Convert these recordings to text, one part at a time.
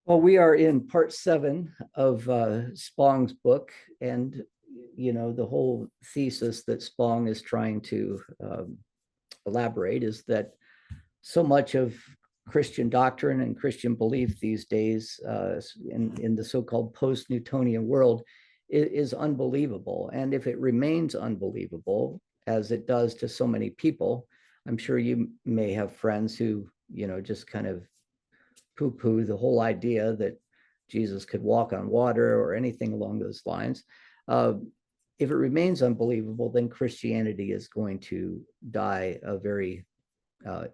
Well, we are in part 7 of Spong's book, and the whole thesis that Spong is trying to elaborate is that so much of Christian doctrine and Christian belief these days, in the so-called post-Newtonian world, is unbelievable. And if it remains unbelievable, as it does to so many people, I'm sure you may have friends who just kind of poo-poo the whole idea that Jesus could walk on water or anything along those lines. Uh, if it remains unbelievable, then Christianity is going to die a very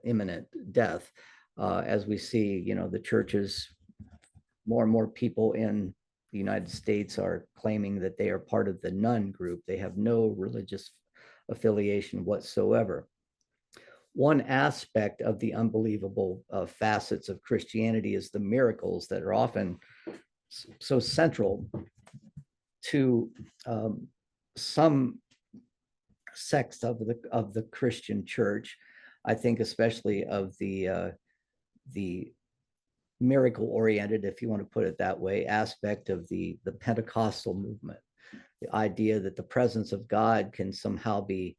imminent death. As we see, the churches, more and more people in the United States are claiming that they are part of the nun group. They have no religious affiliation whatsoever. One aspect of the unbelievable facets of Christianity is the miracles that are often so central to some sects of the Christian church. I think especially of the miracle oriented, if you want to put it that way, aspect of the Pentecostal movement. The idea that the presence of God can somehow be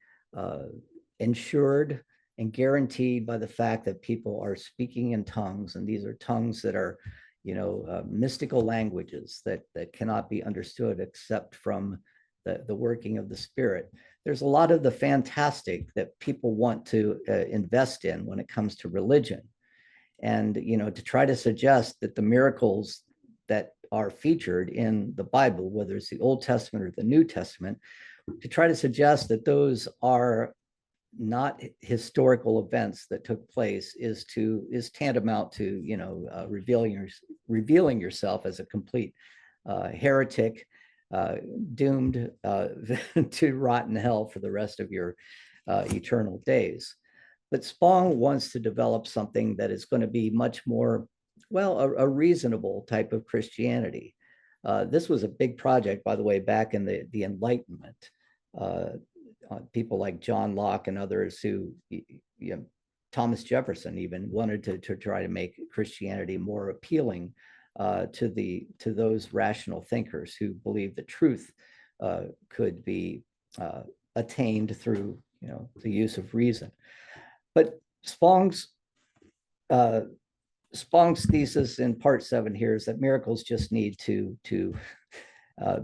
ensured and guaranteed by the fact that people are speaking in tongues, and these are tongues that are, mystical languages that cannot be understood except from the working of the Spirit. There's a lot of the fantastic that people want to invest in when it comes to religion, and to try to suggest that the miracles that are featured in the Bible, whether it's the Old Testament or the New Testament, to try to suggest that those are not historical events that took place is tantamount to revealing yourself as a complete heretic, doomed to rot in hell for the rest of your eternal days. But Spong wants to develop something that is going to be much more, well, a reasonable type of Christianity. This was a big project, by the way, back in the Enlightenment. Uh, People like John Locke and others who, Thomas Jefferson even wanted to try to make Christianity more appealing to those rational thinkers who believe the truth could be attained through the use of reason. But uh, Spong's thesis in part 7 here is that miracles just need to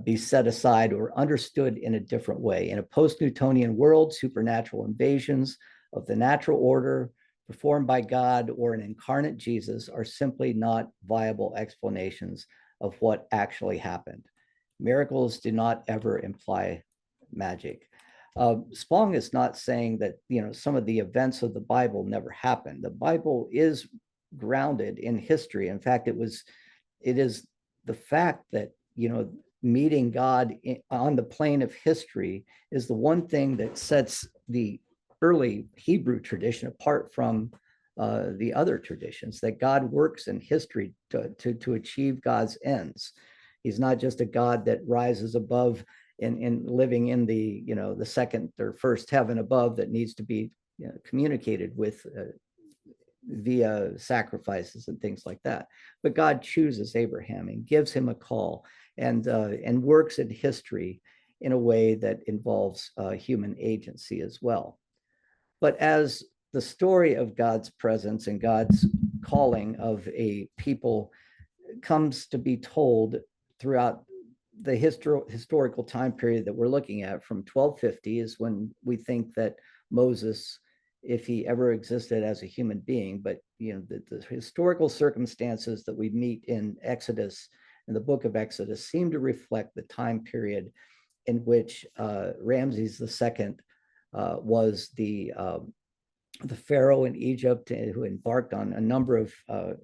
be set aside or understood in a different way. In a post-Newtonian world, supernatural invasions of the natural order performed by God or an incarnate Jesus are simply not viable explanations of what actually happened. Miracles do not ever imply magic. Spong is not saying that some of the events of the Bible never happened. The Bible is grounded in history. In fact, it is the fact that meeting God on the plane of history is the one thing that sets the early Hebrew tradition apart from the other traditions, that God works in history to achieve God's ends. He's not just a God that rises above in living in the second or first heaven above that needs to be communicated with via sacrifices and things like that. But God chooses Abraham and gives him a call, and works in history in a way that involves human agency as well. But as the story of God's presence and God's calling of a people comes to be told throughout the historical time period that we're looking at, from 1250 is when we think that Moses, if he ever existed as a human being, but the historical circumstances that we meet in Exodus, in the book of Exodus, seem to reflect the time period in which Ramses II was the pharaoh in Egypt, who embarked on a number of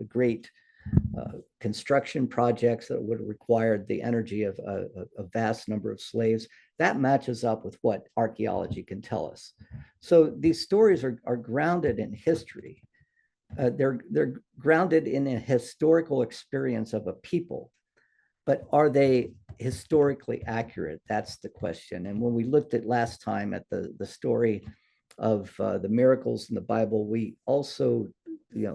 great construction projects that would have required the energy of a vast number of slaves. That matches up with what archaeology can tell us. So these stories are grounded in history. They're grounded in a historical experience of a people, but are they historically accurate? That's the question. And when we looked at last time at the story of the miracles in the Bible, we also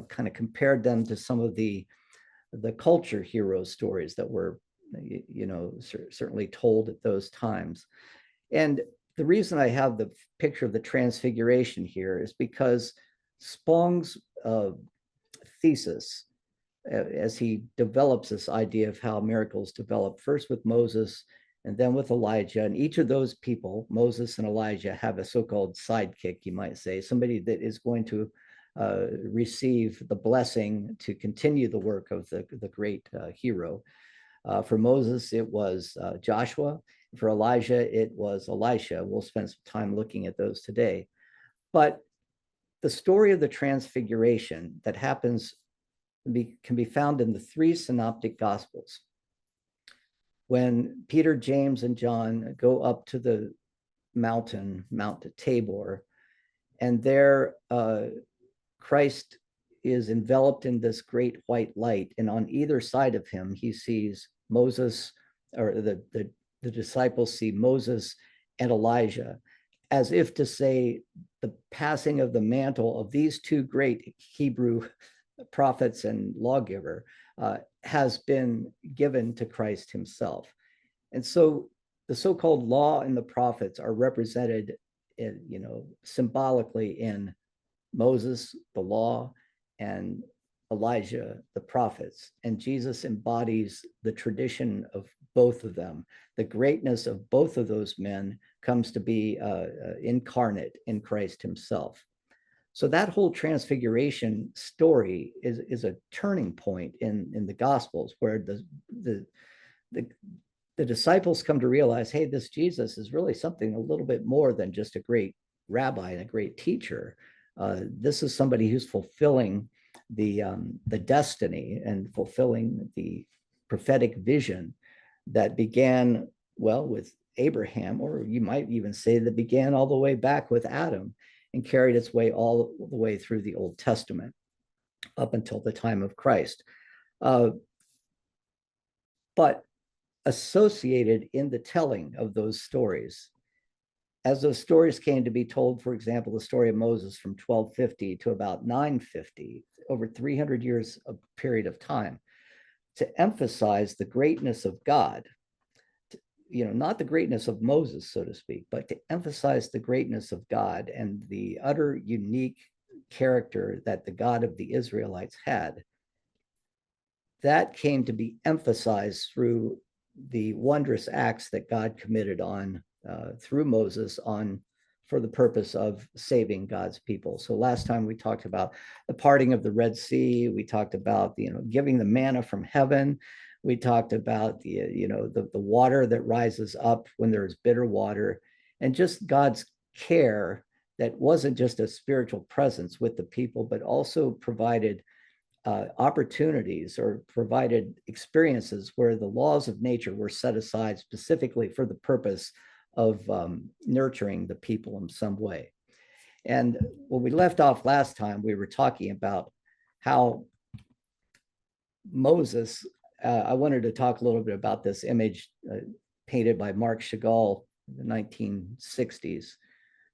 kind of compared them to some of the the culture hero stories that were, certainly told at those times. And the reason I have the picture of the transfiguration here is because Spong's thesis, as he develops this idea of how miracles develop, first with Moses and then with Elijah. And each of those people, Moses and Elijah, have a so-called sidekick, you might say, somebody that is going to receive the blessing to continue the work of the great hero. For Moses, it was Joshua. For Elijah, it was Elisha. We'll spend some time looking at those today. But the story of the transfiguration that happens can be found in the three synoptic gospels. When Peter, James, and John go up to the mountain, Mount Tabor, and there Christ is enveloped in this great white light, and on either side of him, he sees Moses, or the disciples see Moses and Elijah, as if to say the passing of the mantle of these two great Hebrew prophets and lawgiver has been given to Christ himself. And so the so-called law and the prophets are represented symbolically in Moses, the law, and Elijah, the prophets. And Jesus embodies the tradition of both of them. The greatness of both of those men comes to be incarnate in Christ himself. So that whole transfiguration story is a turning point in the Gospels, where the disciples come to realize, hey, this Jesus is really something a little bit more than just a great rabbi and a great teacher. This is somebody who's fulfilling the destiny and fulfilling the prophetic vision that began, well, with Abraham, or you might even say that began all the way back with Adam and carried its way all the way through the Old Testament up until the time of Christ. But associated in the telling of those stories, as those stories came to be told, for example, the story of Moses from 1250 to about 950, over 300 years of period of time, to emphasize the greatness of God, not the greatness of Moses, so to speak, but to emphasize the greatness of God and the utter unique character that the God of the Israelites had. That came to be emphasized through the wondrous acts that God committed on through Moses for the purpose of saving God's people. So last time we talked about the parting of the Red Sea. We talked about giving the manna from heaven. We talked about the water that rises up when there is bitter water, and just God's care that wasn't just a spiritual presence with the people, but also provided opportunities or provided experiences where the laws of nature were set aside specifically for the purpose of nurturing the people in some way. And when we left off last time, we were talking about how Moses, I wanted to talk a little bit about this image painted by Marc Chagall in the 1960s.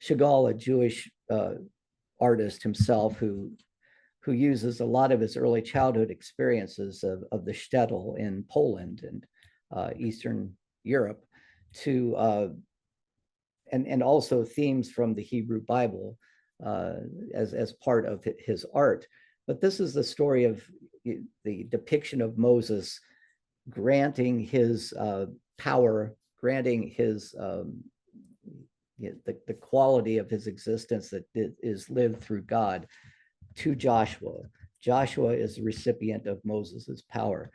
Chagall, a Jewish artist himself, who uses a lot of his early childhood experiences of the shtetl in Poland and Eastern Europe to and also themes from the Hebrew Bible as part of his art. But this is the story of the depiction of Moses granting his power, granting his the quality of his existence that is lived through God to Joshua. Joshua is the recipient of Moses's power.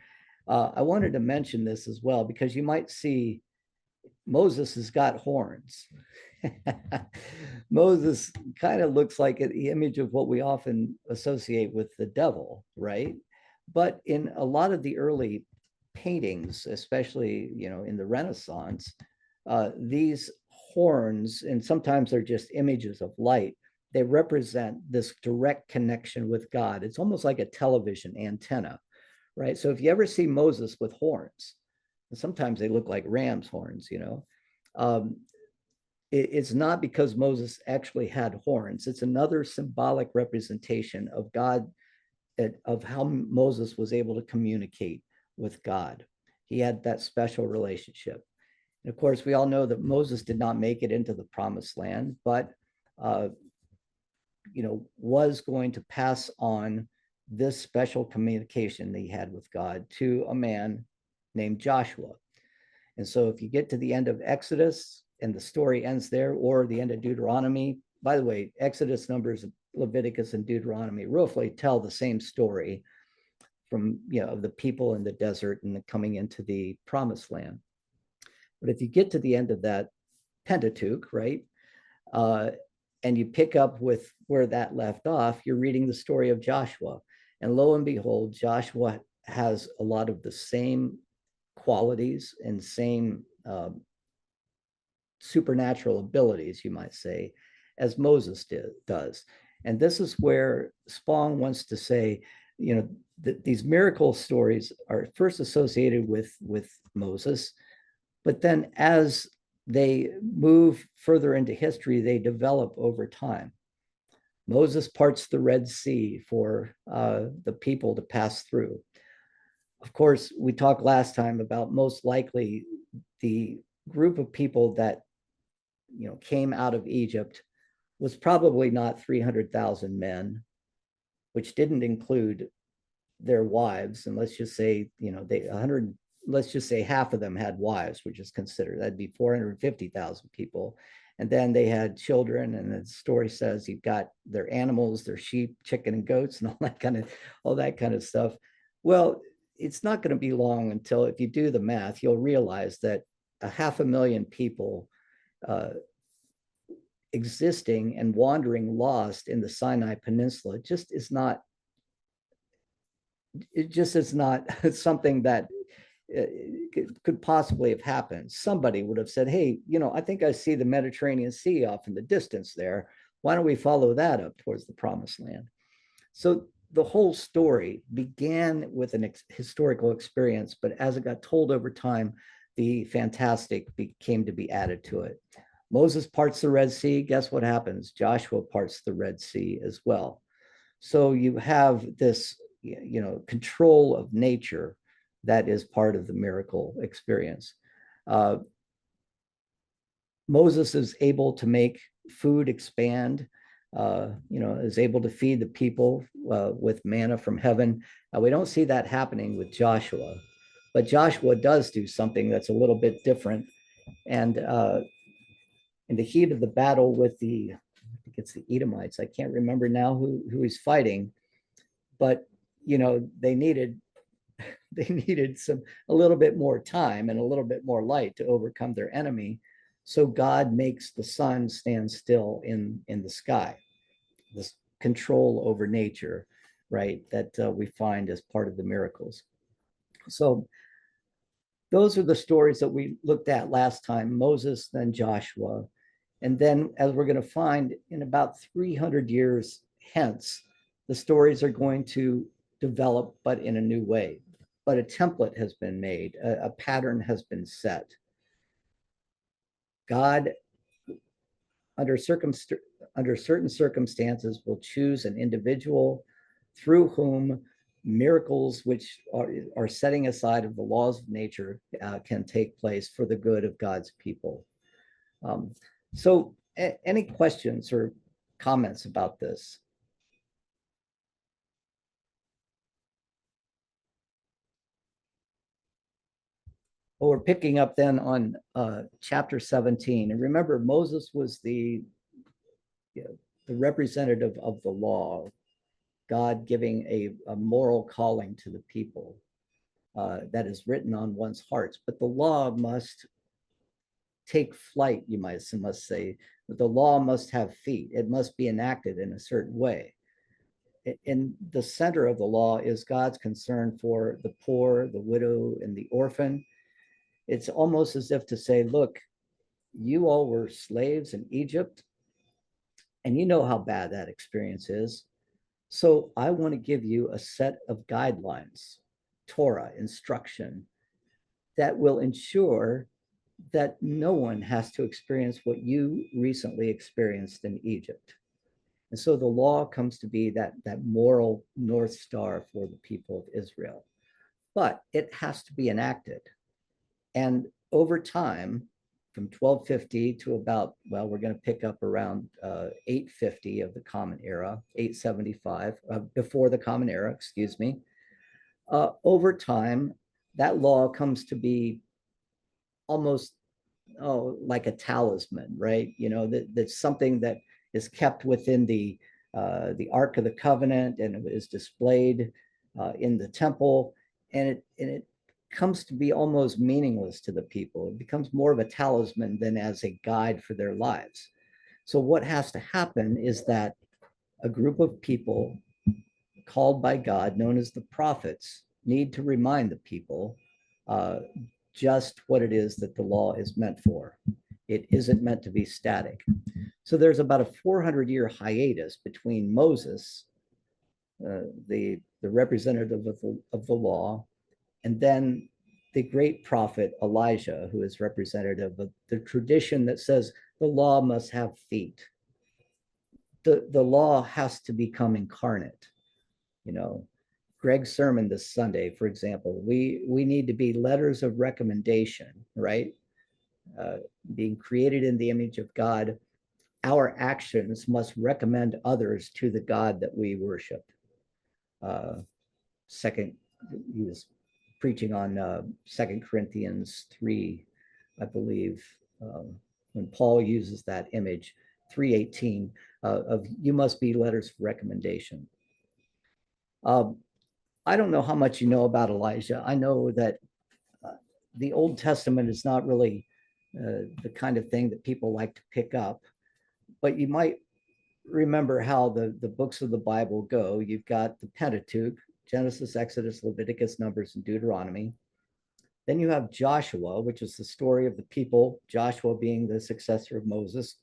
I wanted to mention this as well because you might see Moses has got horns. Moses kind of looks like the image of what we often associate with the devil, right? But in a lot of the early paintings, especially in the Renaissance, these horns, and sometimes they're just images of light, they represent this direct connection with God. It's almost like a television antenna, right? So if you ever see Moses with horns, sometimes they look like ram's horns, it's not because Moses actually had horns. It's another symbolic representation of God of how Moses was able to communicate with God. He had that special relationship. And of course, we all know that Moses did not make it into the promised land, but uh, was going to pass on this special communication that he had with God to a man named Joshua. And so if you get to the end of Exodus and the story ends there, or the end of Deuteronomy, by the way, Exodus, Numbers, Leviticus, and Deuteronomy roughly tell the same story from, the people in the desert and coming into the promised land. But if you get to the end of that Pentateuch, right, uh, and you pick up with where that left off, you're reading the story of Joshua. And lo and behold, Joshua has a lot of the same qualities and same supernatural abilities, you might say, as Moses does. And this is where Spong wants to say, that these miracle stories are first associated with Moses, but then as they move further into history, they develop over time. Moses parts the Red Sea for the people to pass through. Of course, we talked last time about most likely the group of people that came out of Egypt was probably not 300,000 men, which didn't include their wives. And let's just say, they 100, let's just say half of them had wives, which is considered, that'd be 450,000 people. And then they had children, and the story says you've got their animals, their sheep, chicken, and goats, and all that kind of stuff. Well, it's not going to be long until, if you do the math, you'll realize that 500,000 people existing and wandering lost in the Sinai Peninsula just is not something that could possibly have happened. Somebody would have said, hey, I think I see the Mediterranean Sea off in the distance there. Why don't we follow that up towards the promised land? So the whole story began with an historical experience, but as it got told over time, the fantastic came to be added to it. Moses parts the Red Sea. Guess what happens? Joshua parts the Red Sea as well. So you have this, control of nature that is part of the miracle experience. Moses is able to make food expand, is able to feed the people with manna from heaven. We don't see that happening with Joshua, but Joshua does do something that's a little bit different. And in the heat of the battle with I think it's the Edomites, I can't remember now who he's fighting, but they needed a little bit more time and a little bit more light to overcome their enemy. So God makes the sun stand still in the sky. This control over nature, right, that we find as part of the miracles. So those are the stories that we looked at last time: Moses, then Joshua. And then, as we're going to find, in about 300 years hence, the stories are going to develop, but in a new way. But a template has been made, a pattern has been set. God, under certain circumstances, will choose an individual through whom miracles, which are setting aside of the laws of nature, can take place for the good of God's people. So any questions or comments about this? Well, we're picking up then on chapter 17. And remember, Moses was the representative of the law, God giving a moral calling to the people that is written on one's hearts. But the law must take flight, you must say. The law must have feet. It must be enacted in a certain way. In the center of the law is God's concern for the poor, the widow, and the orphan. It's almost as if to say, look, you all were slaves in Egypt, and you know how bad that experience is. So I want to give you a set of guidelines, Torah, instruction, that will ensure that no one has to experience what you recently experienced in Egypt. And so the law comes to be that moral North Star for the people of Israel. But it has to be enacted. And over time, from 1250 to about, well, we're going to pick up around 850 of the Common Era, 875, before the Common Era, excuse me. Over time, that law comes to be almost like a talisman, right? That's something that is kept within the Ark of the Covenant, and it is displayed in the temple, and it comes to be almost meaningless to the people. It becomes more of a talisman than as a guide for their lives. So what has to happen is that a group of people called by God, known as the prophets, need to remind the people uh, just what it is that the law is meant for. It isn't meant to be static. So there's about a 400-year hiatus between Moses, the representative of the law, and then the great prophet Elijah, who is representative of the tradition that says the law must have feet. The law has to become incarnate. You know, Greg's sermon this Sunday, for example, we need to be letters of recommendation, right? Being created in the image of God, our actions must recommend others to the God that we worship. Second, he was preaching on 2 Corinthians 3, I believe, when Paul uses that image, 3:18, of you must be letters of recommendation. I don't know how much you know about Elijah. I know that the Old Testament is not really the kind of thing that people like to pick up, but you might remember how the books of the Bible go. You've got the Pentateuch, Genesis, Exodus, Leviticus, Numbers, and Deuteronomy. Then you have Joshua, which is the story of the people, Joshua being the successor of Moses,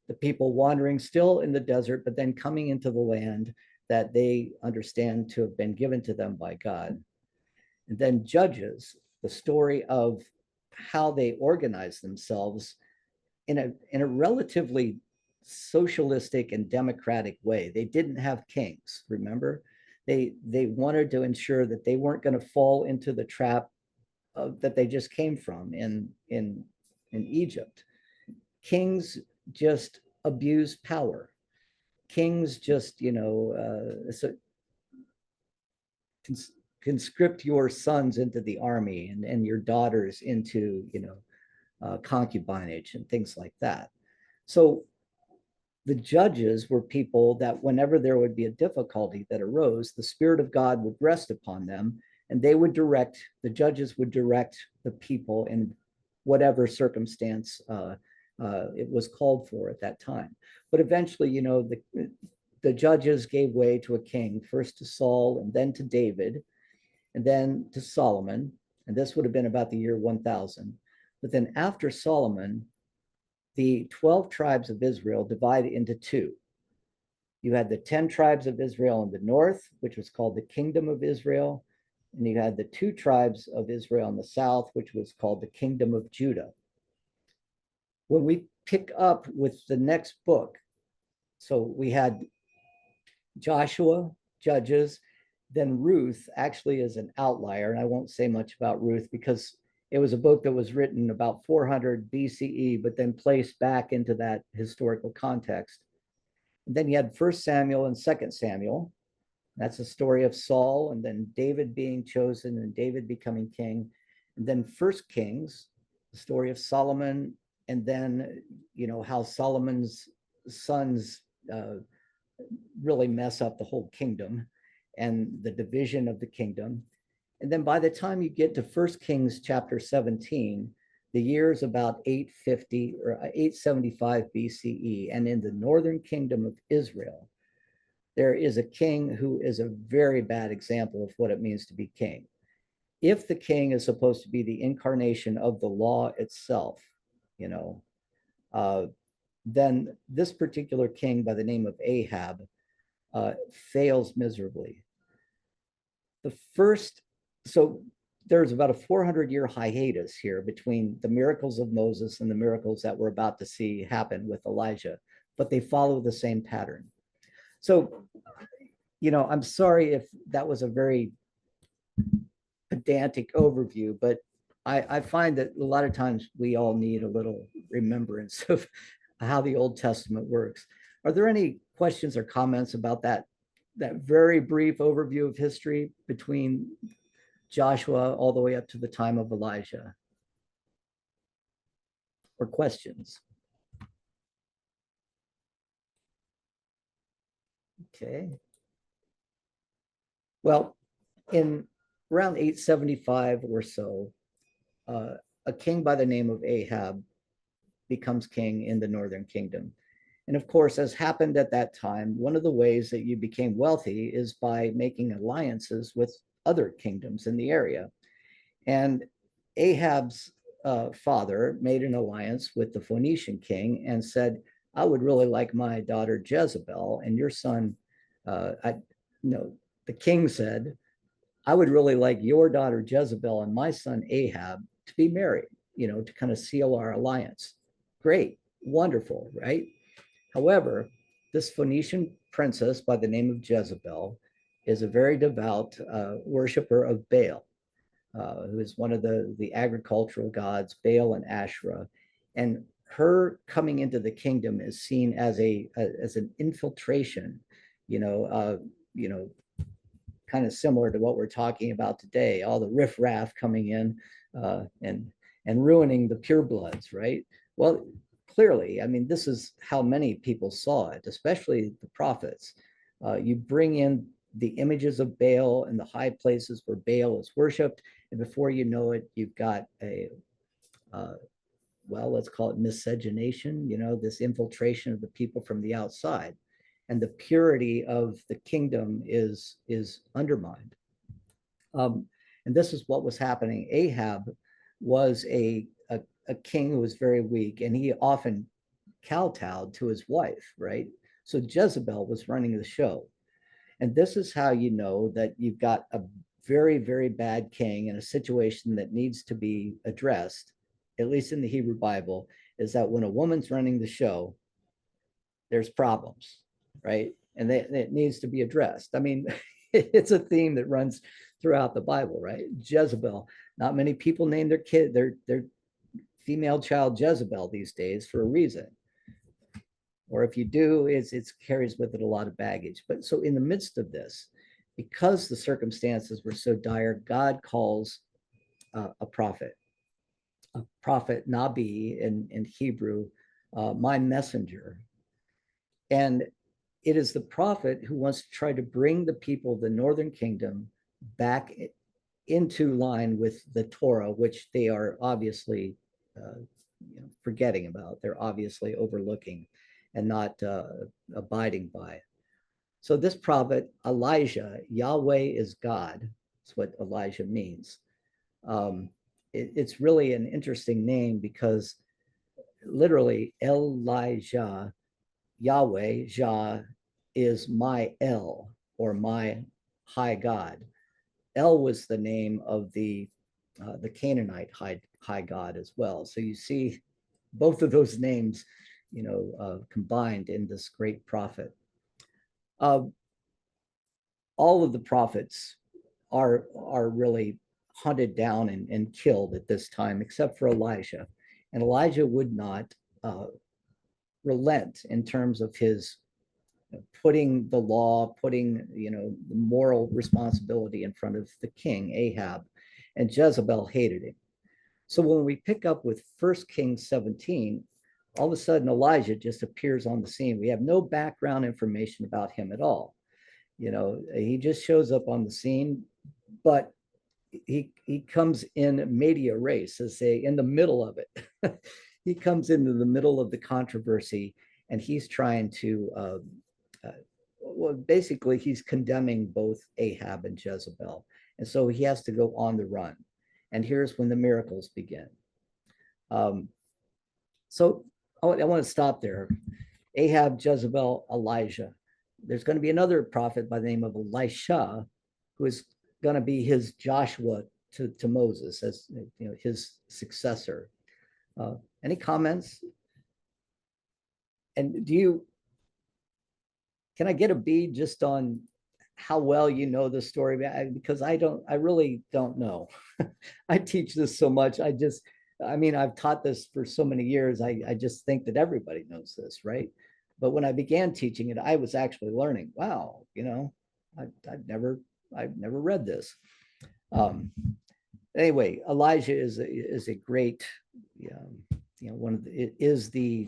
the people wandering still in the desert, but then coming into the land that they understand to have been given to them by God. And then Judges, the story of how they organize themselves in a relatively socialistic and democratic way. They didn't have kings, remember? They wanted to ensure that they weren't going to fall into the trap that they just came from in Egypt. Kings just abuse power. Kings just, conscript your sons into the army and your daughters into, concubinage and things like that. So the judges were people that whenever there would be a difficulty that arose, the Spirit of God would rest upon them, and the judges would direct the people in whatever circumstance it was called for at that time. But eventually, the judges gave way to a king, first to Saul and then to David, and then to Solomon. And this would have been about the year 1000. But then after Solomon, the 12 tribes of Israel divided into two. You had the 10 tribes of Israel in the north, which was called the Kingdom of Israel, and you had the 2 tribes of Israel in the south, which was called the Kingdom of Judah. When we pick up with the next book, so we had Joshua, Judges, then Ruth actually is an outlier, and I won't say much about Ruth because it was a book that was written about 400 BCE, but then placed back into that historical context. And then you had 1 Samuel and 2 Samuel. That's the story of Saul, and then David being chosen and David becoming king. And then 1 Kings, the story of Solomon, and then, how Solomon's sons really mess up the whole kingdom and the division of the kingdom. And then by the time you get to 1 Kings chapter 17, the year is about 850 or 875 BCE. And in the northern kingdom of Israel, there is a king who is a very bad example of what it means to be king. If the king is supposed to be the incarnation of the law itself, then this particular king by the name of Ahab fails miserably. So there's about a 400-year hiatus here between the miracles of Moses and the miracles that we're about to see happen with Elijah. but they follow the same pattern. So, I'm sorry if that was a very pedantic overview, but I find that a lot of times we all need a little remembrance of how the Old Testament works. Are there any questions or comments about that very brief overview of history between Joshua all the way up to the time of Elijah? Or questions? Okay. Well, in around 875 or so, a king by the name of Ahab becomes king in the northern kingdom. And of course, as happened at that time, one of the ways that you became wealthy is by making alliances with other kingdoms in the area. And Ahab's father made an alliance with the Phoenician king and said, I would really like my daughter Jezebel and your son, the king said, I would really like your daughter Jezebel and my son Ahab to be married, to kind of seal our alliance. Great, wonderful, right? However, this Phoenician princess by the name of Jezebel is a very devout worshiper of Baal, who is one of the agricultural gods, Baal and Asherah. And her coming into the kingdom is seen as an infiltration, you know, uh, you know, kind of similar to what we're talking about today, all the riffraff coming in and ruining the purebloods, right? Well, clearly, I mean, this is how many people saw it, especially the prophets. You bring in the images of Baal in the high places where Baal is worshipped, and before you know it, you've got well, let's call it miscegenation, this infiltration of the people from the outside, and the purity of the kingdom is undermined. And this is what was happening. Ahab was a king who was very weak, and he often kowtowed to his wife, right? So Jezebel was running the show. And this is how you know that you've got a very, very bad king in a situation that needs to be addressed, at least in the Hebrew Bible, is that when a woman's running the show, there's problems, right? And it needs to be addressed. I mean, it's a theme that runs throughout the Bible, right? Jezebel. Not many people name their kid, their female child Jezebel these days for a reason. Or if you do, it carries with it a lot of baggage. But so in the midst of this, because the circumstances were so dire, God calls a prophet Nabi in Hebrew, my messenger. And it is the prophet who wants to try to bring the people of the northern kingdom back into line with the Torah, which they are obviously forgetting about. They're obviously overlooking and not abiding by. So this prophet, Elijah, Yahweh is God. That's what Elijah means. It's really an interesting name because literally Elijah, Yahweh, Jah, is my El, or my high God. El was the name of the Canaanite high god as well. So you see both of those names, combined in this great prophet. All of the prophets are really hunted down and killed at this time, except for Elijah. And Elijah would not relent in terms of his putting the law, putting the moral responsibility in front of the king Ahab, and Jezebel hated him. So when we pick up with 1 Kings 17, all of a sudden Elijah just appears on the scene. We have no background information about him at all. He just shows up on the scene, but he comes in media res, as say, in the middle of it. He comes into the middle of the controversy, and he's trying to well, basically he's condemning both Ahab and Jezebel, and so he has to go on the run. And here's when the miracles begin. So I want to stop there. Ahab, Jezebel, Elijah. There's going to be another prophet by the name of Elisha, who is going to be his Joshua to Moses, as his successor. Any comments? And do can I get a B just on how well you know the story? Because I really don't know. I teach this so much. I mean, I've taught this for so many years. I just think that everybody knows this, right? But when I began teaching it, I was actually learning, wow, I've never read this. Um, anyway, Elijah is a great, one of the, it is the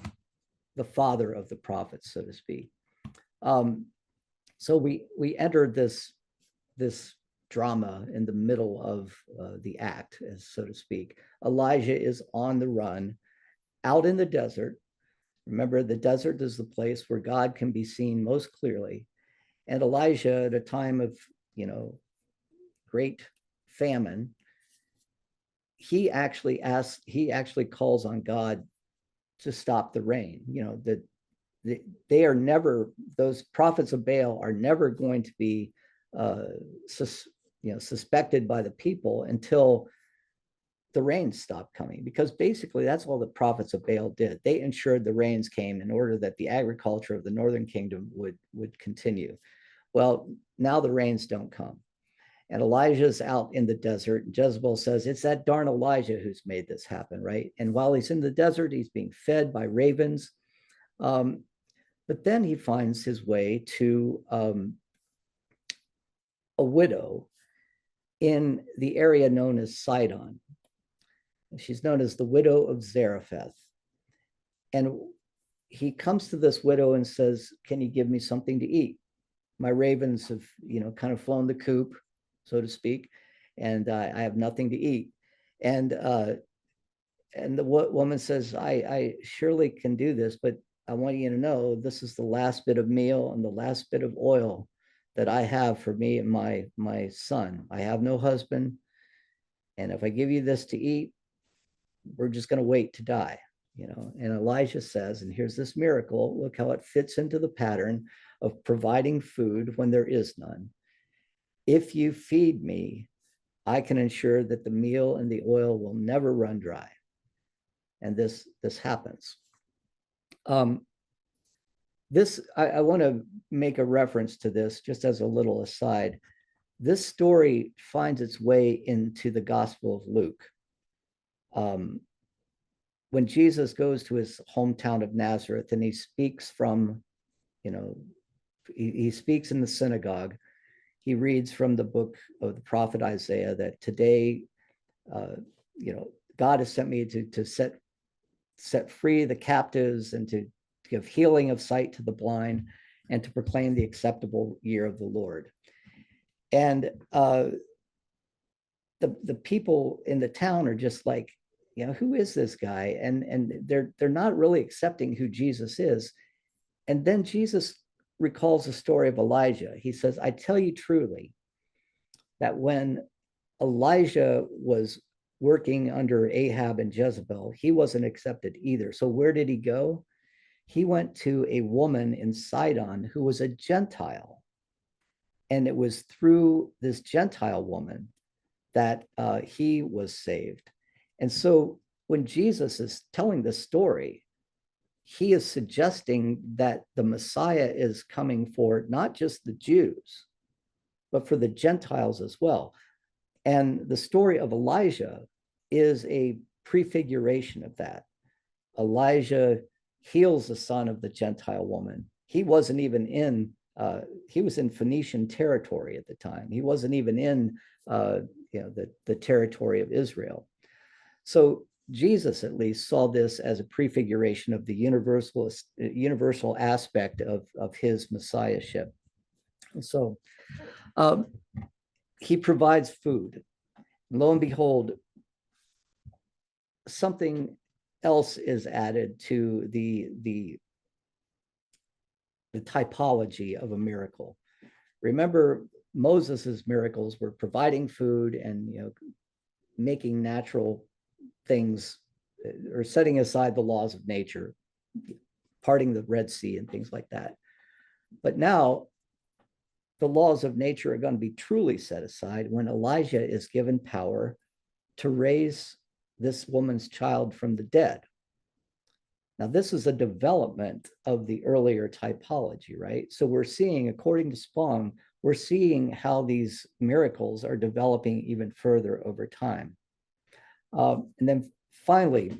father of the prophets, so to speak. So we entered this drama in the middle of the act, as so to speak. Elijah is on the run, out in the desert. Remember, the desert is the place where God can be seen most clearly. And Elijah, at a time of great famine, he actually calls on God to stop the rain. They are never, those prophets of Baal are never going to be suspected by the people until the rains stopped coming, because basically that's all the prophets of Baal did. They ensured the rains came in order that the agriculture of the northern kingdom would continue. Well, now the rains don't come. And Elijah's out in the desert. And Jezebel says, it's that darn Elijah who's made this happen, right? And while he's in the desert, he's being fed by ravens. But then he finds his way to a widow in the area known as Sidon. She's known as the widow of Zarephath. And he comes to this widow and says, can you give me something to eat? My ravens have, kind of flown the coop, so to speak, and I have nothing to eat. And the woman says, I surely can do this, but I want you to know this is the last bit of meal and the last bit of oil that I have for me and my son. I have no husband, and if I give you this to eat, we're just going to wait to die. And Elijah says, and here's this miracle, look how it fits into the pattern of providing food when there is none. If you feed me, I can ensure that the meal and the oil will never run dry. And this happens. I want to make a reference to this just as a little aside. This story finds its way into the Gospel of Luke. When Jesus goes to his hometown of Nazareth and he speaks from, he speaks in the synagogue, he reads from the book of the prophet Isaiah that today, God has sent me to set free the captives and to give healing of sight to the blind and to proclaim the acceptable year of the Lord. And the people in the town are just like, who is this guy? And they're not really accepting who Jesus is. And then Jesus recalls the story of Elijah. He says, I tell you truly that when Elijah was working under Ahab and Jezebel, he wasn't accepted either. So where did he go? He went to a woman in Sidon who was a Gentile. And it was through this Gentile woman that he was saved. And so when Jesus is telling this story, he is suggesting that the Messiah is coming for not just the Jews, but for the Gentiles as well. And the story of Elijah is a prefiguration of that. Elijah heals the son of the Gentile woman. He wasn't even in, he was in Phoenician territory at the time. He wasn't even in, the territory of Israel. So Jesus at least saw this as a prefiguration of the universal aspect of his messiahship. And so he provides food. Lo and behold, something else is added to the typology of a miracle. Remember, Moses's miracles were providing food and making natural things, or setting aside the laws of nature, parting the Red Sea and things like that. But now the laws of nature are going to be truly set aside when Elijah is given power to raise this woman's child from the dead. Now, this is a development of the earlier typology, right? So we're seeing, according to Spong, we're seeing how these miracles are developing even further over time. And then finally,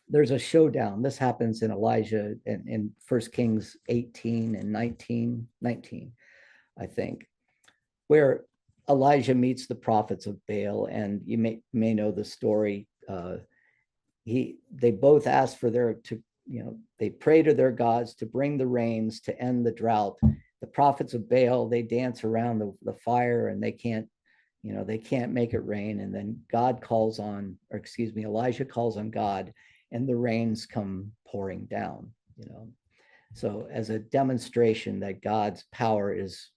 there's a showdown. This happens in Elijah in 1 Kings 18 and 19, I think, where Elijah meets the prophets of Baal. And you may know the story. They both ask for they pray to their gods to bring the rains to end the drought. The prophets of Baal, they dance around the fire, and they can't make it rain. And then Elijah calls on God, and the rains come pouring down. So as a demonstration that God's power is,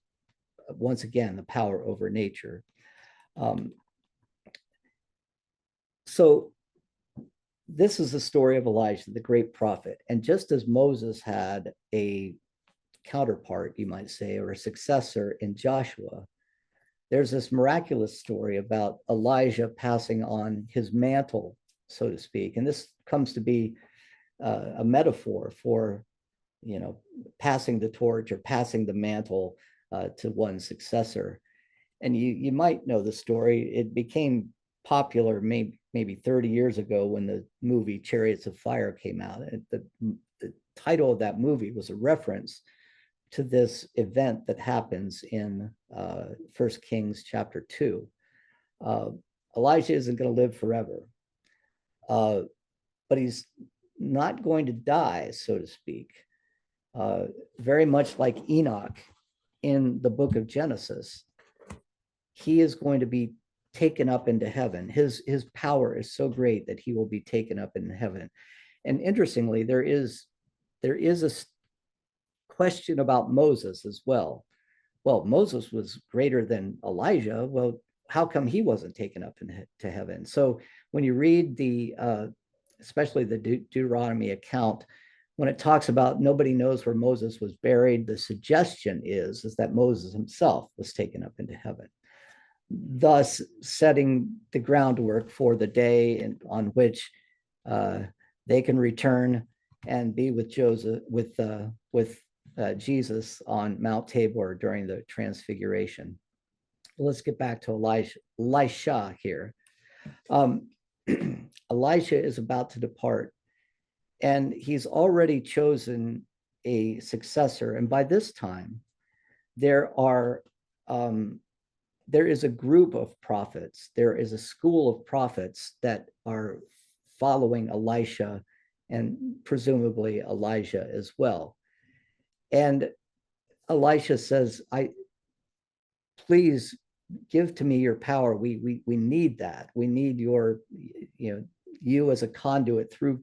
once again, the power over nature. So this is the story of Elijah, the great prophet. And just as Moses had a counterpart, you might say, or a successor in Joshua, there's this miraculous story about Elijah passing on his mantle, so to speak. And this comes to be a metaphor for, passing the torch or passing the mantle to one's successor. And you might know the story. It became popular maybe 30 years ago when the movie Chariots of Fire came out. The title of that movie was a reference to this event that happens in 1 Kings chapter 2. Elijah isn't going to live forever, but he's not going to die, so to speak. Very much like Enoch in the book of Genesis, he is going to be taken up into heaven. His power is so great that he will be taken up in heaven. And interestingly, there is a question about Moses as well. Well, Moses was greater than Elijah. Well, how come he wasn't taken up to heaven? So when you read especially the Deuteronomy account, when it talks about nobody knows where Moses was buried, the suggestion is that Moses himself was taken up into heaven, thus setting the groundwork for the day on which they can return and be with Jesus on Mount Tabor during the Transfiguration. Let's get back to Elisha here. Elisha is about to depart, and he's already chosen a successor. And by this time, there is a group of prophets. There is a school of prophets that are following Elisha and presumably Elijah as well. And Elisha says, please give to me your power. We need that. We need you as a conduit through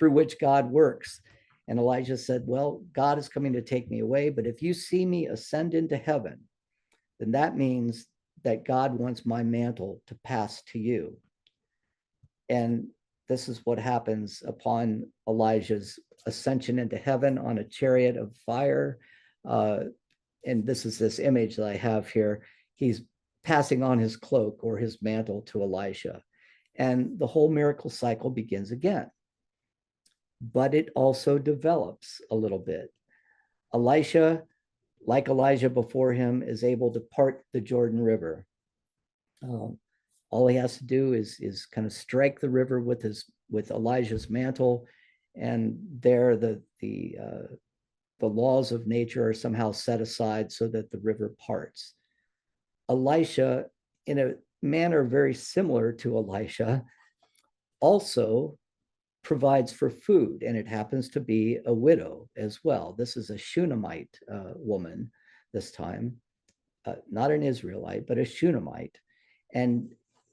which God works. And Elijah said, well, God is coming to take me away, but if you see me ascend into heaven, then that means that God wants my mantle to pass to you. And this is what happens upon Elijah's ascension into heaven on a chariot of fire. And this is this image that I have here. He's passing on his cloak or his mantle to Elisha. And the whole miracle cycle begins again. But it also develops a little bit. Elisha, like Elijah before him, is able to part the Jordan River. All he has to do is kind of strike the river with Elijah's mantle, and there the laws of nature are somehow set aside so that the river parts. Elisha, in a manner very similar to Elisha, also provides for food, and it happens to be a widow as well. This is a Shunammite woman this time, not an Israelite, but a Shunammite. And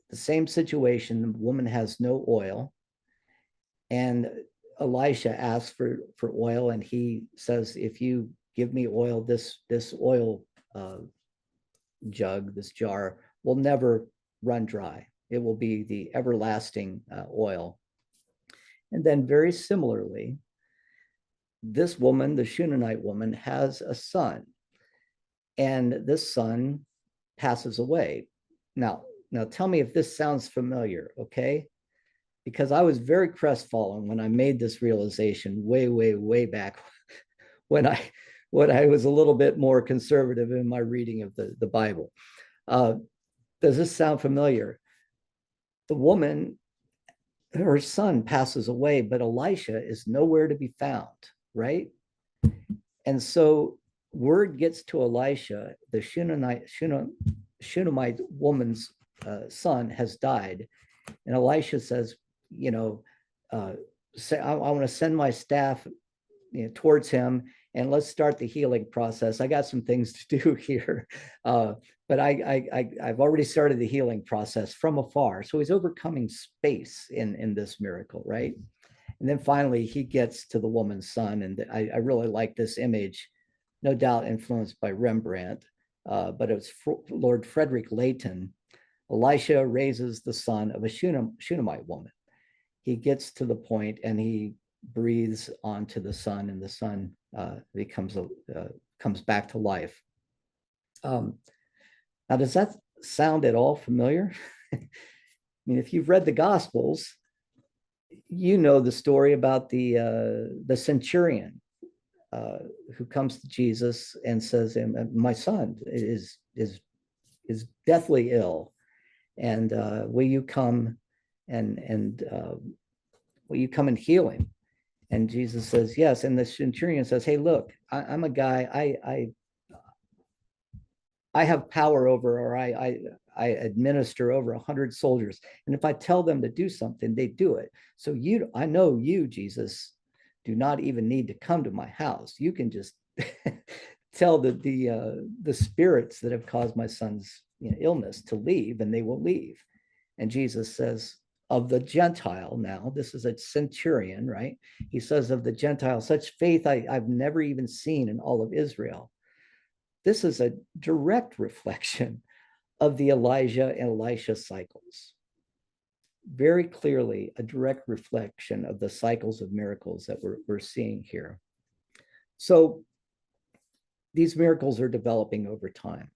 the same situation, the woman has no oil, and Elisha asks for oil, and he says, if you give me oil, this oil jug, this jar, will never run dry. It will be the everlasting oil. And then very similarly, this woman, the Shunammite woman, has a son, and this son passes away. Now tell me if this sounds familiar, okay? because I was very crestfallen when I made this realization way back when I was a little bit more conservative in my reading of the Bible. Uh, does this sound familiar? The woman, her son passes away, but Elisha is nowhere to be found, right? And so word gets to Elisha, the Shunammite woman's son has died. And Elisha says, you know, I want to send my staff, towards him, and let's start the healing process. I got some things to do here, but I've already started the healing process from afar. So he's overcoming space in this miracle, right? And then finally he gets to the woman's son, and I really like this image, no doubt influenced by Rembrandt, but it was Lord Frederick Leighton. Elisha raises the son of a Shunammite woman. He gets to the point and he breathes onto the son, and the son comes back to life. Now, does that sound at all familiar? I mean, if you've read the Gospels, you know the story about the centurion who comes to Jesus and says, "My son is deathly ill, and will you come and will you come and heal him?" And Jesus says, "Yes." And the centurion says, "Hey, look, I'm a guy. I have power over, or I administer over 100 soldiers, and if I tell them to do something, they do it. So I know you, Jesus, do not even need to come to my house. You can just tell the spirits that have caused my son's illness to leave, and they will leave." And Jesus says, "Of the Gentile," now this is a centurion, right? He says, "Of the Gentile, such faith I've never even seen in all of Israel." This is a direct reflection of the Elijah and Elisha cycles. Very clearly a direct reflection of the cycles of miracles that we're seeing here. So these miracles are developing over time.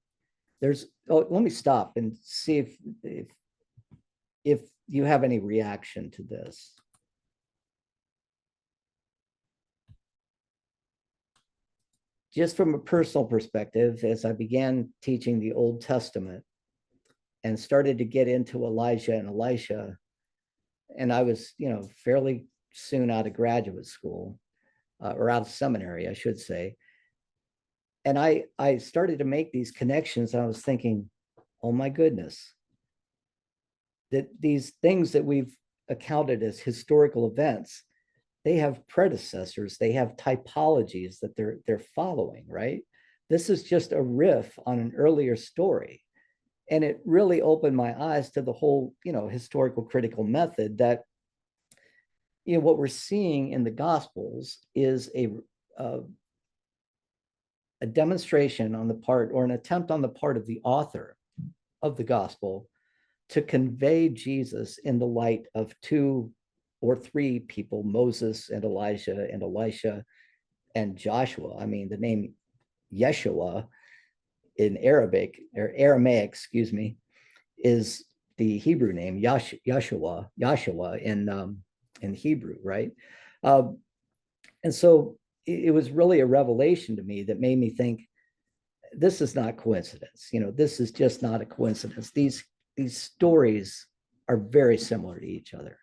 Let me stop and see if you have any reaction to this. Just from a personal perspective, as I began teaching the Old Testament and started to get into Elijah and Elisha, and I was, fairly soon out of graduate school, or out of seminary, I should say. And I started to make these connections. And I was thinking, oh my goodness, that these things that we've accounted as historical events, they have predecessors, they have typologies that they're following, right? This is just a riff on an earlier story. And it really opened my eyes to the whole, historical critical method, that, what we're seeing in the Gospels is a demonstration on the part, or an attempt on the part of the author of the Gospel, to convey Jesus in the light of two or three people, Moses and Elijah and Elisha and Joshua. I mean, the name Yeshua in Arabic, or Aramaic, excuse me, is the Hebrew name Yeshua in Hebrew, right? And so it was really a revelation to me that made me think, this is not coincidence. This is just not a coincidence. These stories are very similar to each other.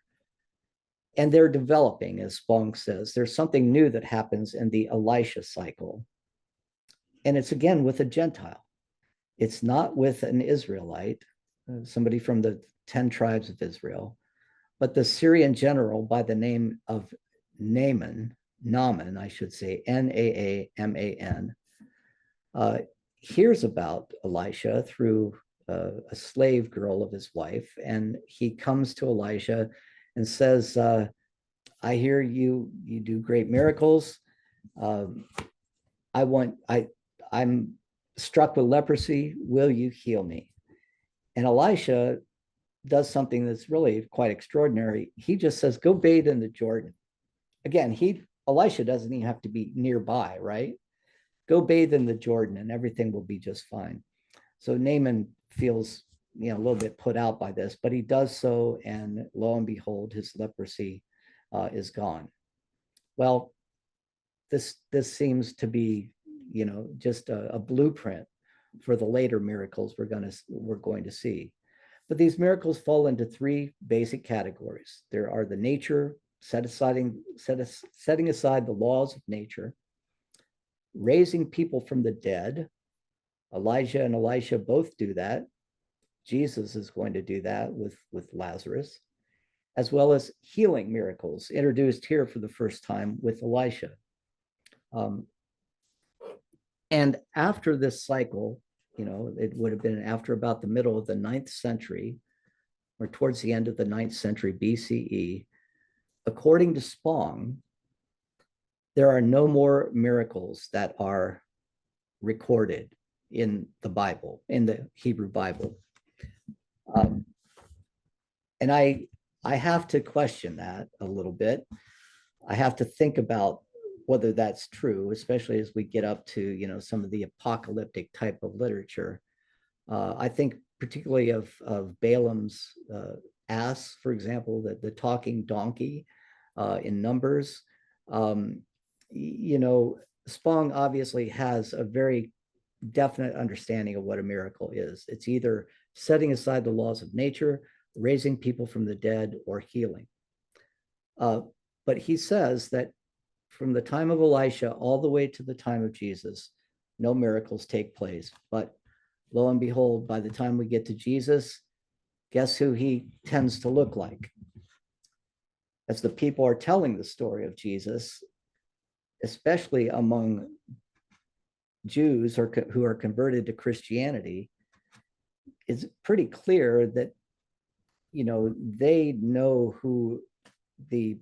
And they're developing, as Spong says. There's something new that happens in the Elisha cycle. And it's again with a Gentile. It's not with an Israelite, somebody from the 10 tribes of Israel, but the Syrian general by the name of Naaman, I should say, Naaman, hears about Elisha through a slave girl of his wife. And he comes to Elisha and says, "I hear you do great miracles. I'm struck with leprosy. Will you heal me?" And Elisha does something that's really quite extraordinary. He just says, "Go bathe in the Jordan." Again, Elisha doesn't even have to be nearby, right? Go bathe in the Jordan and everything will be just fine. So Naaman feels a little bit put out by this, but he does so, and lo and behold, his leprosy is gone. Well, this seems to be, just a blueprint for the later miracles we're going to see. But these miracles fall into three basic categories. There are the nature, setting aside the laws of nature, raising people from the dead. Elijah and Elisha both do that. Jesus is going to do that with Lazarus, as well as healing miracles introduced here for the first time with Elisha. And after this cycle, it would have been after about the middle of the 9th century, or towards the end of the 9th century BCE, according to Spong, there are no more miracles that are recorded in the Bible, in the Hebrew Bible. And I have to question that a little bit. I have to think about whether that's true, especially as we get up to, some of the apocalyptic type of literature. I think particularly of Balaam's ass, for example, the talking donkey in Numbers. Spong obviously has a very definite understanding of what a miracle is. It's either setting aside the laws of nature, raising people from the dead, or healing. But he says that from the time of Elisha all the way to the time of Jesus, no miracles take place. But lo and behold, by the time we get to Jesus, guess who he tends to look like? As the people are telling the story of Jesus, especially among Jews who are converted to Christianity, it's pretty clear that, they know who the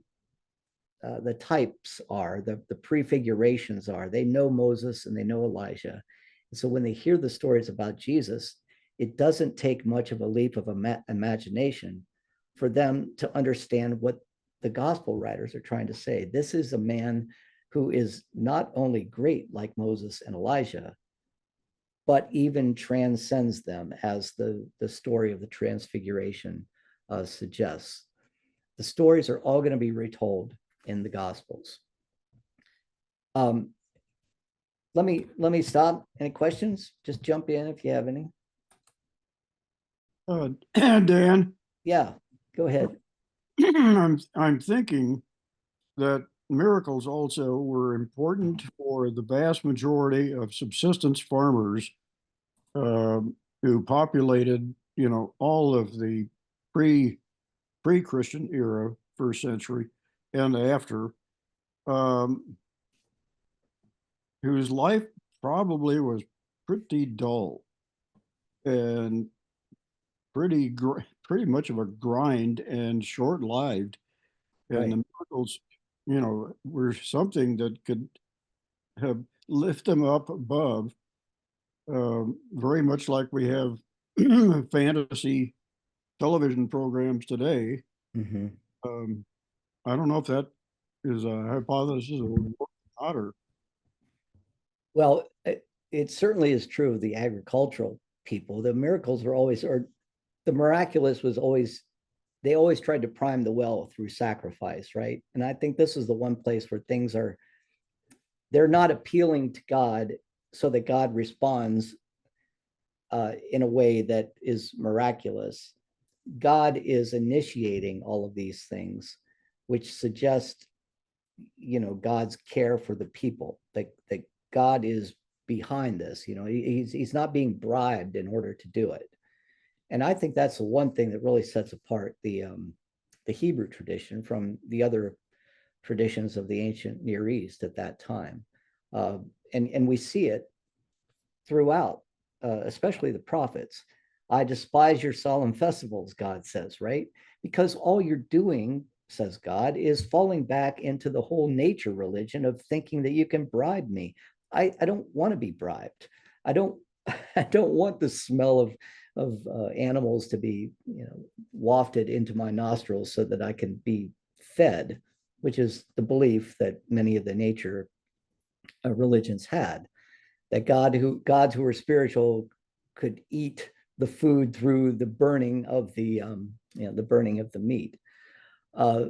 types are, the prefigurations are. They know Moses and they know Elijah. And so when they hear the stories about Jesus, it doesn't take much of a leap of imagination for them to understand what the gospel writers are trying to say. This is a man who is not only great like Moses and Elijah, but even transcends them, as the story of the Transfiguration suggests. The stories are all going to be retold in the Gospels. Let me stop. Any questions? Just jump in if you have any. Dan, Yeah, go ahead. I'm thinking that miracles also were important for the vast majority of subsistence farmers who populated, all of the pre-Christian era, first century and after, whose life probably was pretty dull and pretty much of a grind and short-lived. And Right. the miracles, were something that could have lift them up above, very much like we have fantasy television programs today. Mm-hmm. I don't know if that is a hypothesis or not, or Well, it certainly is true of the agricultural people. The miracles were always, or the miraculous was always, they always tried to prime the well through sacrifice, right? And I think this is the one place where they're not appealing to God so that God responds in a way that is miraculous. God is initiating all of these things, which suggest, God's care for the people, that God is behind this. He's not being bribed in order to do it. And I think that's the one thing that really sets apart the Hebrew tradition from the other traditions of the ancient Near East at that time. And we see it throughout, especially the prophets. I despise your solemn festivals, God says, right? Because all you're doing, says God, is falling back into the whole nature religion of thinking that you can bribe me. I don't want to be bribed. I don't I don't want the smell of animals to be, wafted into my nostrils so that I can be fed, which is the belief that many of the nature religions had, that gods who were spiritual could eat the food through the burning of the burning of the meat. Uh,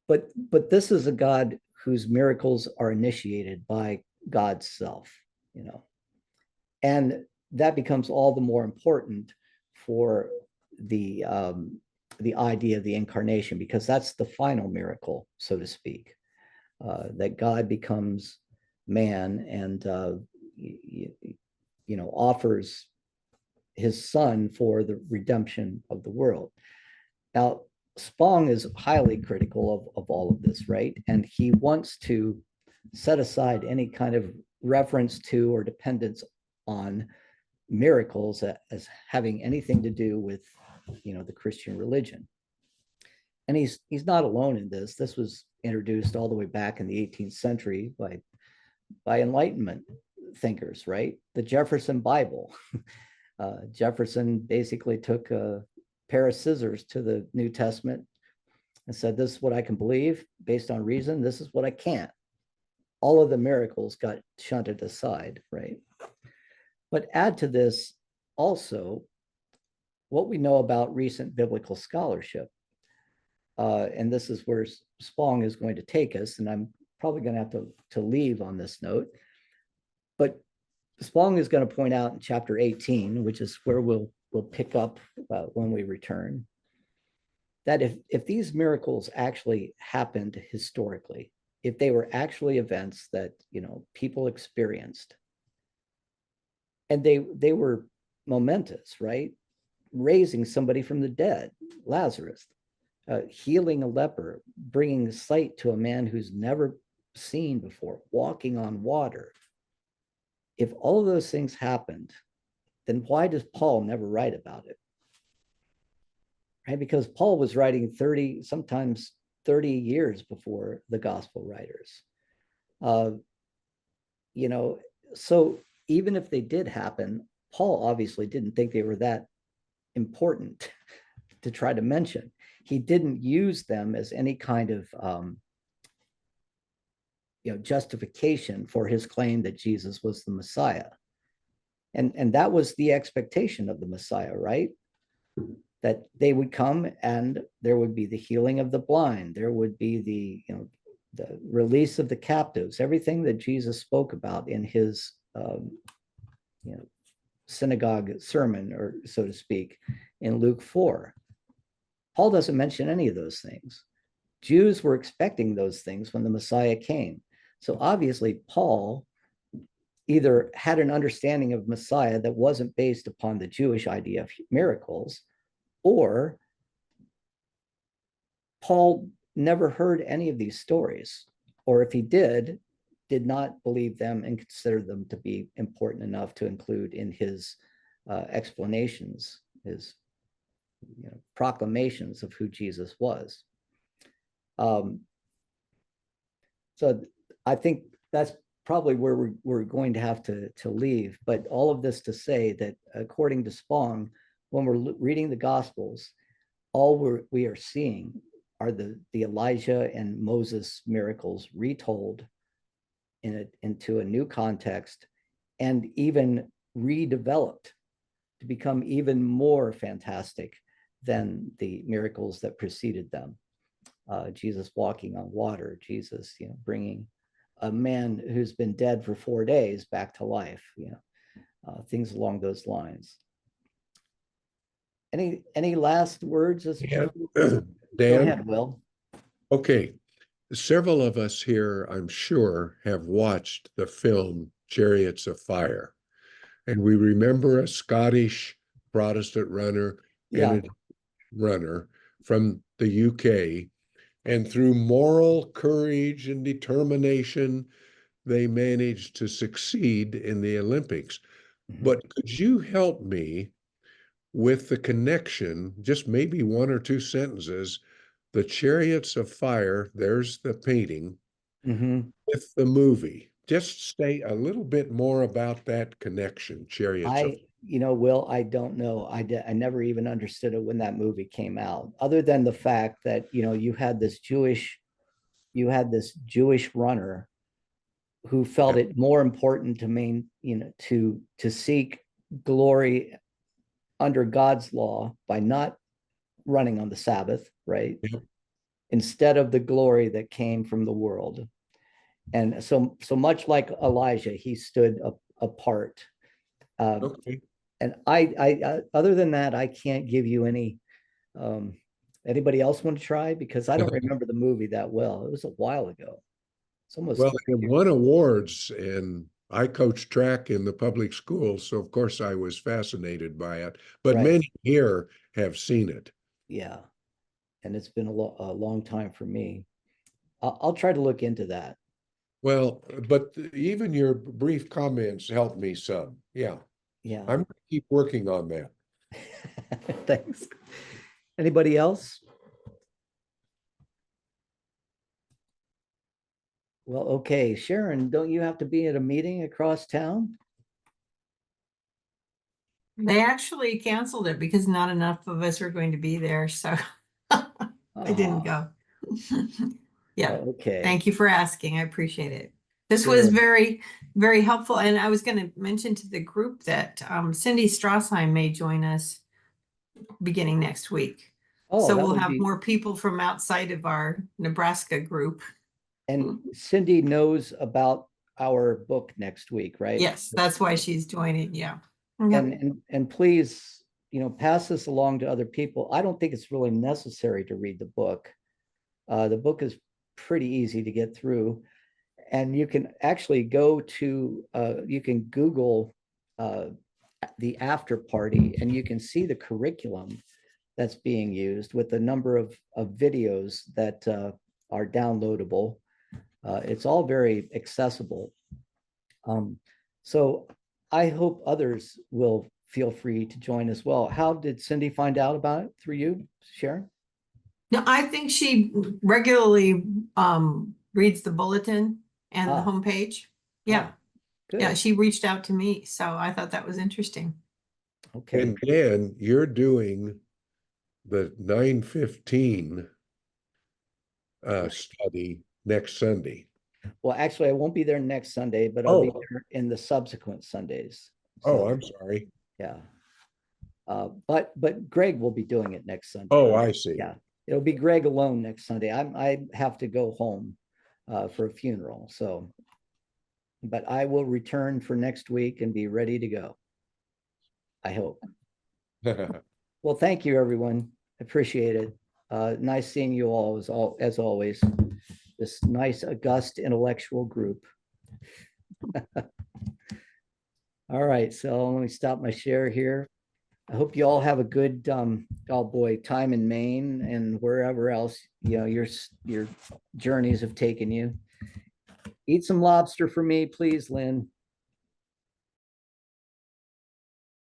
but this is a God whose miracles are initiated by God's self, you know, and that becomes all the more important for the idea of the incarnation, because that's the final miracle, so to speak, that God becomes man and offers his son for the redemption of the world. Now, Spong is highly critical of all of this, right? And he wants to set aside any kind of reference to or dependence on miracles as having anything to do with, the Christian religion. And he's not alone in this. This was introduced all the way back in the 18th century by Enlightenment thinkers, right? The Jefferson Bible. Jefferson basically took a pair of scissors to the New Testament and said, this is what I can believe based on reason. This is what I can't. All of the miracles got shunted aside, right? But add to this also what we know about recent biblical scholarship. And this is where Spong is going to take us. And I'm probably going to have to leave on this note. But Spong is going to point out in chapter 18, which is where we'll pick up when we return, that if these miracles actually happened historically, if they were actually events that people experienced, and they were momentous, right? Raising somebody from the dead, Lazarus, healing a leper, bringing sight to a man who's never seen before, walking on water. If all of those things happened, then why does Paul never write about it? Right? Because Paul was writing 30, sometimes 30 years before the gospel writers. So even if they did happen, Paul obviously didn't think they were that important to try to mention. He didn't use them as any kind of justification for his claim that Jesus was the Messiah. And that was the expectation of the Messiah, right? That they would come and there would be the healing of the blind, there would be the release of the captives, everything that Jesus spoke about in his synagogue sermon, or so to speak, in Luke 4. Paul doesn't mention any of those things. Jews were expecting those things when the Messiah came. So obviously, Paul either had an understanding of Messiah that wasn't based upon the Jewish idea of miracles, or Paul never heard any of these stories, or if he did not believe them and consider them to be important enough to include in his explanations, his proclamations of who Jesus was. So I think that's probably where we're going to have to leave. But all of this to say that according to Spong, when we're reading the Gospels, all we are seeing are the Elijah and Moses miracles retold into a new context and even redeveloped to become even more fantastic than the miracles that preceded them. Jesus walking on water, Jesus, bringing a man who's been dead for 4 days back to life, things along those lines. Any last words? Yeah. Go Dan, ahead, Will. okay. Several of us here, I'm sure, have watched the film Chariots of Fire, and we remember a Scottish Protestant runner, Yeah. Benedict runner from the UK, and through moral courage and determination, they managed to succeed in the Olympics. Mhm. But could you help me with the connection, just maybe one or two sentences, the Chariots of Fire, there's the painting, Mhm. with the movie? Just say a little bit more about that connection, Chariots of. Will, I don't know. I never even understood it when that movie came out, other than the fact that, you had this Jewish runner who felt Yeah. it more important to to seek glory under God's law by not running on the Sabbath, right? Yep. Instead of the glory that came from the world. And so much like Elijah, he stood apart. Okay. And other than that, I can't give you any. Anybody else want to try? Because I don't remember the movie that well. It was a while ago. It's almost Well, it won awards, and I coached track in the public schools, so of course I was fascinated by it. But right. many here have seen it. Yeah, and it's been a long time for me. I'll try to look into that. Well, but even your brief comments helped me some. Yeah, Yeah. I'm going to keep working on that. Thanks. Anybody else? Well, okay, Sharon, don't you have to be at a meeting across town? They actually canceled it because not enough of us were going to be there, so I didn't go. Yeah, Okay. thank you for asking. I appreciate it. This was Sure. very, very helpful. And I was going to mention to the group that Cindy Strassheim may join us beginning next week. Oh, So that we'll would have be, more people from outside of our Nebraska group. and Cindy knows about our book next week, right? Yes, that's why she's joining. Yeah. And please, pass this along to other people. I don't think it's really necessary to read the book. The book is pretty easy to get through, and you can actually go to you can Google the after party, and you can see the curriculum that's being used with the number of videos that are downloadable. It's all very accessible. So I hope others will feel free to join as well. How did Cindy find out about it? Through you, Sharon? No, I think she regularly reads the bulletin and the homepage. Yeah. Good. Yeah, she reached out to me, so I thought that was interesting. Okay. And Dan, you're doing the 9:15 study next Sunday. Well, actually, I won't be there next Sunday, but I'll be there in the subsequent Sundays. Oh, I'm sorry. Yeah. But Greg will be doing it next Sunday. Oh, I see. Yeah, it'll be Greg alone next Sunday. I have to go home for a funeral, so. But I will return for next week and be ready to go. I hope. Well, thank you, everyone. Appreciate it. Nice seeing you all as always. This nice, august, intellectual group. All right, so let me stop my share here. I hope you all have a good, oh boy, time in Maine and wherever else, your journeys have taken you. Eat some lobster for me, please, Lynn.